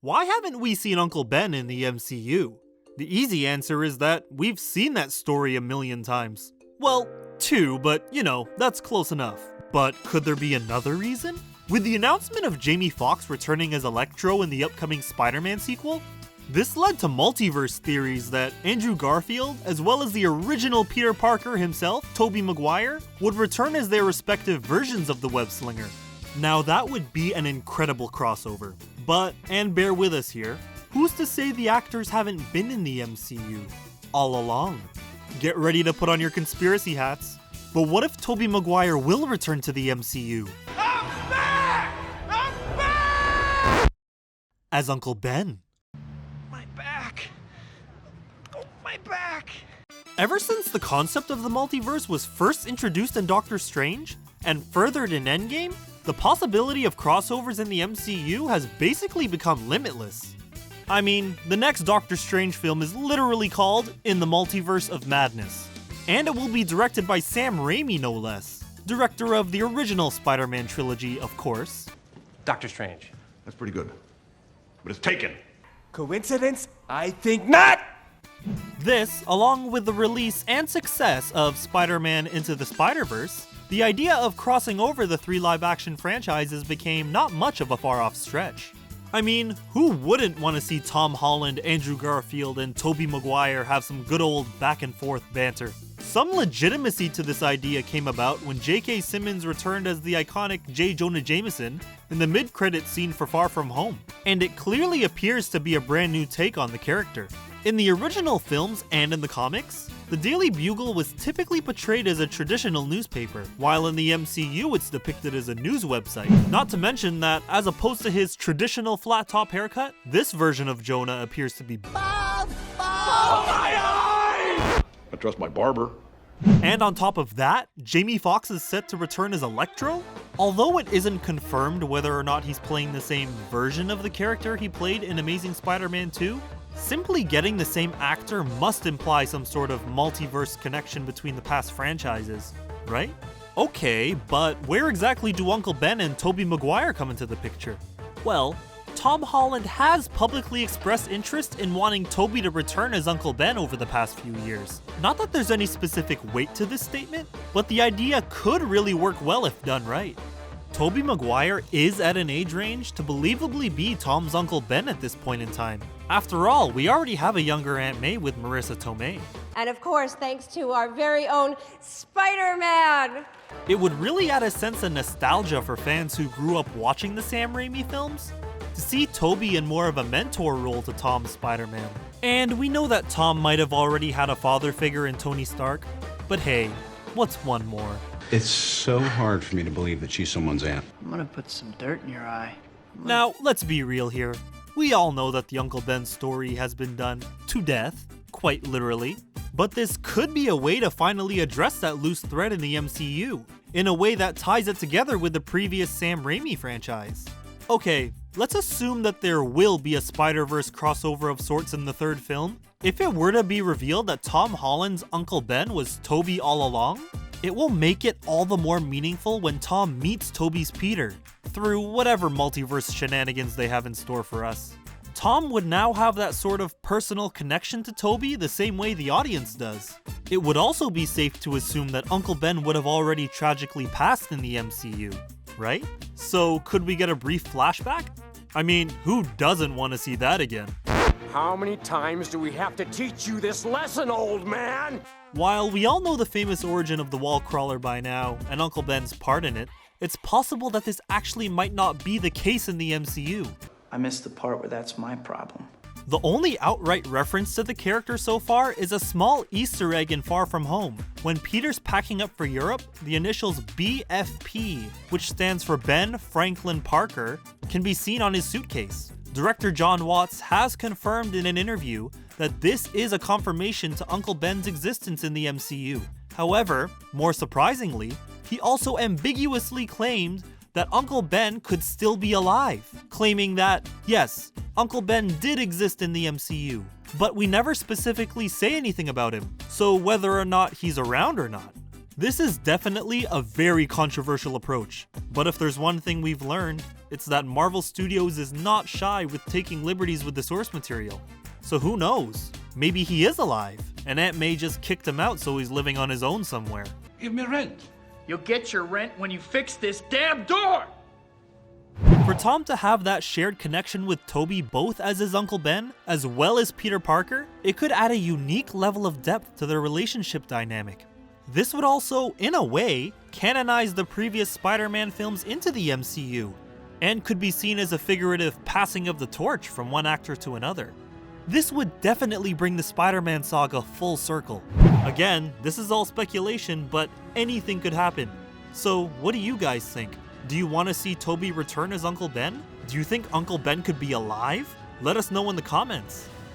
why haven't we seen Uncle Ben in the MCU? The easy answer is that we've seen that story a million times. Well, 2, but you know, that's close enough. But could there be another reason? With the announcement of Jamie Foxx returning as Electro in the upcoming Spider-Man sequel, this led to multiverse theories that Andrew Garfield, as well as the original Peter Parker himself, Tobey Maguire, would return as their respective versions of the web-slinger. Now that would be an incredible crossover. But, and bear with us here, who's to say the actors haven't been in the MCU all along? Get ready to put on your conspiracy hats. But what if Tobey Maguire will return to the MCU? I'm back! I'm back! As Uncle Ben. My back! Oh, my back! Ever since the concept of the multiverse was first introduced in Doctor Strange, and furthered in Endgame, the possibility of crossovers in the MCU has basically become limitless. I mean, the next Doctor Strange film is literally called In the Multiverse of Madness. And it will be directed by Sam Raimi, no less. Director of the original Spider-Man trilogy, of course. Doctor Strange. That's pretty good. But it's taken. Coincidence? I think not! This, along with the release and success of Spider-Man Into the Spider-Verse, the idea of crossing over the 3 live-action franchises became not much of a far-off stretch. I mean, who wouldn't want to see Tom Holland, Andrew Garfield, and Tobey Maguire have some good old back-and-forth banter? Some legitimacy to this idea came about when JK Simmons returned as the iconic J. Jonah Jameson in the mid-credits scene for Far From Home, and it clearly appears to be a brand new take on the character. In the original films and in the comics, the Daily Bugle was typically portrayed as a traditional newspaper, while in the MCU it's depicted as a news website. Not to mention that, as opposed to his traditional flat top haircut, this version of Jonah appears to be Bob! Oh, my eye! I trust my barber. And on top of that, Jamie Foxx is set to return as Electro? Although it isn't confirmed whether or not he's playing the same version of the character he played in Amazing Spider-Man 2, simply getting the same actor must imply some sort of multiverse connection between the past franchises, right? Okay, but where exactly do Uncle Ben and Tobey Maguire come into the picture? Well, Tom Holland has publicly expressed interest in wanting Tobey to return as Uncle Ben over the past few years. Not that there's any specific weight to this statement, but the idea could really work well if done right. Tobey Maguire is at an age range to believably be Tom's Uncle Ben at this point in time. After all, we already have a younger Aunt May with Marisa Tomei. And of course, thanks to our very own Spider-Man! It would really add a sense of nostalgia for fans who grew up watching the Sam Raimi films, to see Tobey in more of a mentor role to Tom's Spider-Man. And we know that Tom might have already had a father figure in Tony Stark, but hey, what's one more? It's so hard for me to believe that she's someone's aunt. I'm gonna put some dirt in your eye. Now, let's be real here. We all know that the Uncle Ben story has been done to death, quite literally. But this could be a way to finally address that loose thread in the MCU, in a way that ties it together with the previous Sam Raimi franchise. Okay, let's assume that there will be a Spider-Verse crossover of sorts in the 3rd film. If it were to be revealed that Tom Holland's Uncle Ben was Tobey all along, it will make it all the more meaningful when Tom meets Tobey's Peter, through whatever multiverse shenanigans they have in store for us. Tom would now have that sort of personal connection to Tobey the same way the audience does. It would also be safe to assume that Uncle Ben would have already tragically passed in the MCU, right? So could we get a brief flashback? I mean, who doesn't want to see that again? How many times do we have to teach you this lesson, old man? While we all know the famous origin of the wall crawler by now, and Uncle Ben's part in it, it's possible that this actually might not be the case in the MCU. I missed the part where that's my problem. The only outright reference to the character so far is a small Easter egg in Far From Home. When Peter's packing up for Europe, the initials BFP, which stands for Ben Franklin Parker, can be seen on his suitcase. Director John Watts has confirmed in an interview that this is a confirmation to Uncle Ben's existence in the MCU. However, more surprisingly, he also ambiguously claimed that Uncle Ben could still be alive, claiming that, yes, Uncle Ben did exist in the MCU, but we never specifically say anything about him, so whether or not he's around or not. This is definitely a very controversial approach, but if there's one thing we've learned, It's that Marvel Studios is not shy with taking liberties with the source material. So who knows? Maybe he is alive, and Aunt May just kicked him out so he's living on his own somewhere. Give me rent. You'll get your rent when you fix this damn door! For Tom to have that shared connection with Tobey both as his Uncle Ben, as well as Peter Parker, it could add a unique level of depth to their relationship dynamic. This would also, in a way, canonize the previous Spider-Man films into the MCU, and could be seen as a figurative passing of the torch from one actor to another. This would definitely bring the Spider-Man saga full circle. Again, this is all speculation, but anything could happen. So what do you guys think? Do you want to see Tobey return as Uncle Ben? Do you think Uncle Ben could be alive? Let us know in the comments.